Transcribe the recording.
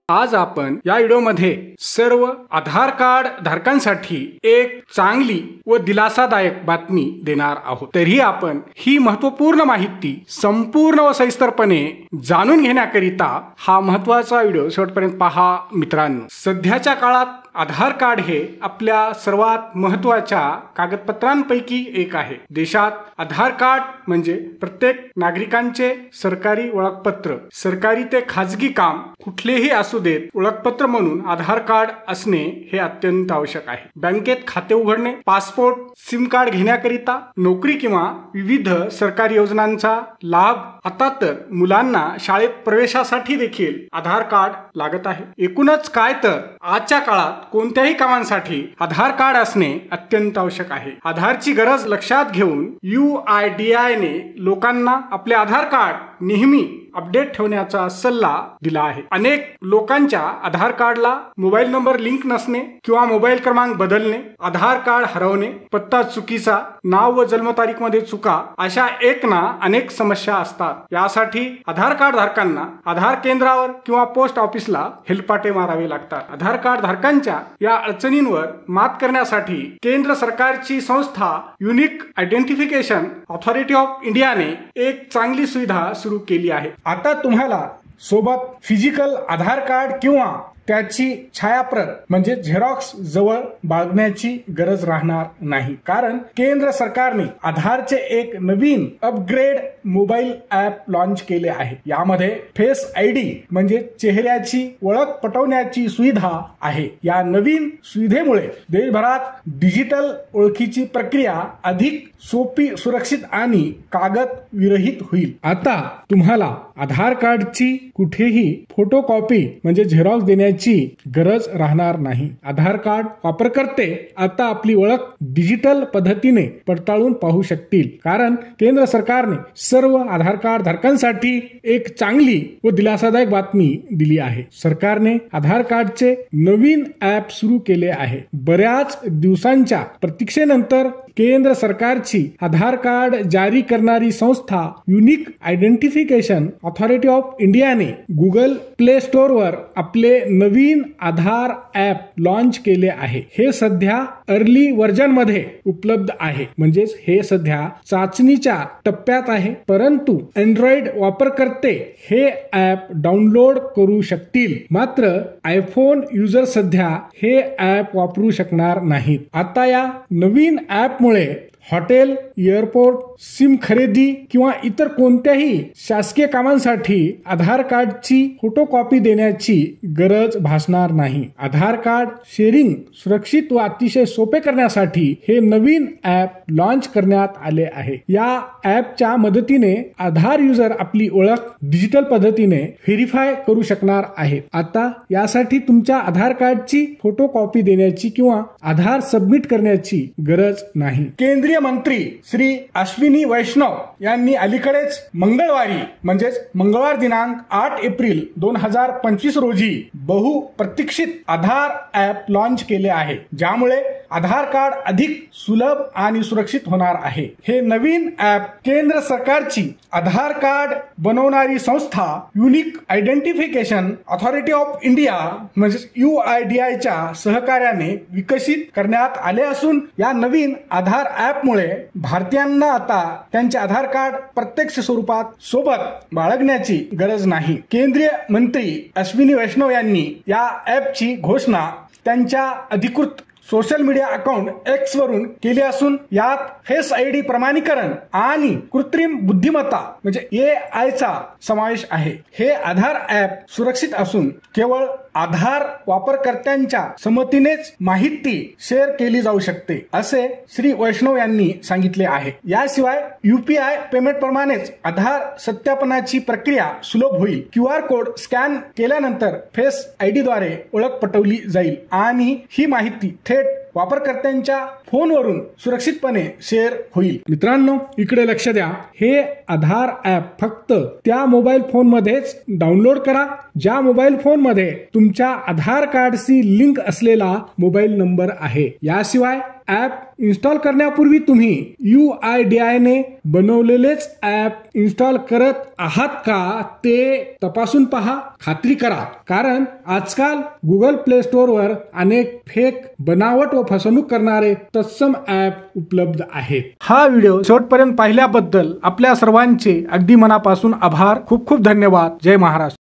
आज आपण या व्हिडिओमध्ये सर्व आधार कार्ड धारकांसाठी एक चांगली व दिलासादायक बातमी देणार आहोत। तरीही आपण ही महत्त्वपूर्ण माहिती संपूर्ण व सविस्तरपणे जाणून घेण्याकरिता हा महत्त्वाचा व्हिडिओ शेवटपर्यंत पहा मित्रांनो। सध्याच्या काळात आधार कार्ड हे आपल्या सर्वात महत्त्वाच्या कागदपत्रांपैकी एक आहे। देशात आधार कार्ड म्हणजे प्रत्येक नागरिकांचे सरकारी ओळखपत्र। सरकारी ते खाजगी काम कुठलेही असू देत, ओळखपत्र म्हणून आधार कार्ड असणे हे अत्यंत आवश्यक आहे। बँकेत खाते उघडणे, पासपोर्ट, सिम कार्ड घेण्याकरिता, नोकरी किंवा विविध सरकारी योजनांचा लाभ, आता तर मुलांना शाळेत प्रवेशासाठी देखील आधार कार्ड लागत आहे। एकूणच काय तर आजच्या काळात कोणत्याही कामांसाठी आधार कार्ड असणे अत्यंत आवश्यक आहे। आधारची गरज लक्षात घेऊन UIDAI ने लोकांना आपले आधार कार्ड नेहमी अपडेट ठेवण्याचा सल्ला दिला आहे। अनेक लोकांच्या आधार कार्डला मोबाईल नंबर लिंक नसणे किंवा मोबाईल क्रमांक बदलणे, आधार कार्ड हरवणे, पत्ता चुकीचा, नाव व जन्मतारीख मध्ये चुका, अशा एक ना अनेक समस्या असतात। यासाठी आधार कार्ड धारकांना आधार केंद्रावर किंवा पोस्ट ऑफिसला हेलपाटे मारावे लागतात। आधार कार्ड धारकांच्या या अडचणींवर मात करण्यासाठी केंद्र सरकारची संस्था युनिक आयडेंटिफिकेशन अथॉरिटी ऑफ इंडियाने एक चांगली सुविधा सुरू केली आहे। आता तुम्हाला सोबत फिजिकल आधार कार्ड किंवा त्याची छायाप्रत म्हणजे झेरॉक्स जवळ बाळगण्याची गरज राहणार नाही, कारण केंद्र सरकारने आधारचे एक नवीन अपग्रेड मोबाईल ॲप लॉन्च केले आहे। यामध्ये फेस ID म्हणजे चेहऱ्याची ओळख पटवण्याची सुविधा आहे। या नवीन सुविधेमुळे देशभरात डिजिटल ओळखीची प्रक्रिया अधिक सोपी, सुरक्षित आणि कागद विरहित होईल। आता तुम्हाला आधार कार्डची कुठेही फोटोकॉपी म्हणजे झेरॉक्स देण्याची गरज राहणार नाही। आधार कार्ड वापरकर्ते आता आपली ओळख डिजिटल पद्धतीने पडताळून पाहू शकतील, कारण केंद्र सरकारने सर्व आधार कार्ड धारकांसाठी एक चांगली व दिलासादायक बातमी दिली आहे। सरकारने आधार कार्डचे नवीन ॲप सुरू केले आहे। बऱ्याच दिवसांच्या प्रतीक्षेनंतर केंद्र सरकारची आधार कार्ड जारी करणारी संस्था युनिक आयडेंटिफिकेशन अथॉरिटी ऑफ इंडियाने गुगल प्ले स्टोअरवर आपले नवीन आधार ॲप लॉन्च केले आहे। हे सध्या अर्ली व्हर्जन मध्ये उपलब्ध आहे, म्हणजेच हे सध्या चाचणीच्या टप्प्यात आहे, परंतु अँड्रॉइड वापरकर्ते हे ॲप डाउनलोड करू शकतील। मात्र आयफोन युजर सध्या हे ॲप वापरू शकणार नाहीत। आता या नवीन ॲप मुळे हॉटेल, एअरपोर्ट, सिम खरेदी किंवा इतर कोणत्याही शासकीय कामांसाठी आधार कार्डची फोटोकॉपी देण्याची गरज भासणार नाही। आधार कार्ड शेअरिंग सुरक्षित व अतिशय सोपे करण्यासाठी हे नवीन ॲप लॉन्च करण्यात आले आहे। या ॲपच्या मदतीने आधार युजर आपली ओळख डिजिटल पद्धतीने व्हेरीफाय करू शकणार आहेत। आता यासाठी तुमच्या आधार कार्डची फोटोकॉपी देण्याची किंवा आधार सबमिट करण्याची गरज नाही। केंद्रीय मंत्री श्री अश्विनी वैष्णव यांनी अलीकडेच मंगळवारी म्हणजेच मंगळवार दिनांक 8 एप्रिल 2025 रोजी बहुप्रतीक्षित आधार ॲप लॉन्च केले आहे, ज्यामुळे आधार कार्ड अधिक सुलभ आणि सुरक्षित होणार आहे। हे नवीन ॲप केंद्र सरकारची आधार कार्ड बनवणारी संस्था unique identification authority of India म्हणजे UIDAI च्या सहकार्याने विकसित करण्यात आले असून या नवीन आधार ॲप मुळे भारतीयांना आता त्यांचे आधार कार्ड प्रत्यक्ष स्वरूपात सोबत बाळगण्याची गरज नाही। केंद्रीय मंत्री अश्विनी वैष्णव यांनी या ॲपची घोषणा त्यांच्या अधिकृत सोशल मीडिया अकाउंट X वरून केली असून यात फेस ID प्रमाणीकरण आणि कृत्रिम बुद्धिमत्ता म्हणजे AI चा समावेश आहे। हे आधार ॲप सुरक्षित असून केवळ आधार वापरकर्त्यांच्या संमतीनेच माहिती शेअर केली जाऊ शकते, असे श्री वैष्णव यांनी सांगितले आहे। याशिवाय UPI पेमेंट प्रमाणेच आधार सत्यापनाची प्रक्रिया सुलभ होईल। QR कोड स्कॅन केल्यानंतर फेस ID द्वारे ओळख पटवली जाईल आणि ही माहिती थेट वापरकर्त्यांच्या फोनवरून सुरक्षितपणे शेअर होईल. मित्रांनो, इकडे लक्ष द्या. हे आधार ॲप फक्त त्या मोबाईल फोनमध्येच डाउनलोड करा ज्या मोबाईल फोनमध्ये तुमच्या आधार कार्डशी लिंक असलेला मोबाईल नंबर आहे. याशिवाय ॲप इन्स्टॉल करण्यापूर्वी तुम्ही UIDAI ने बनवलेलेच ॲप इन्स्टॉल करत आहात का ते तपासून पहा, खात्री करा. कारण आजकाल गुगल प्ले स्टोअरवर अनेक फेक, बनावट व फसवणूक करणारे तत्सम ॲप उपलब्ध आहेत. हा व्हिडिओ शेवटपर्यंत पाहिल्याबद्दल आपल्या सर्वांचे अगदी मनापासून आभार. खूप खूप धन्यवाद. जय महाराष्ट्र.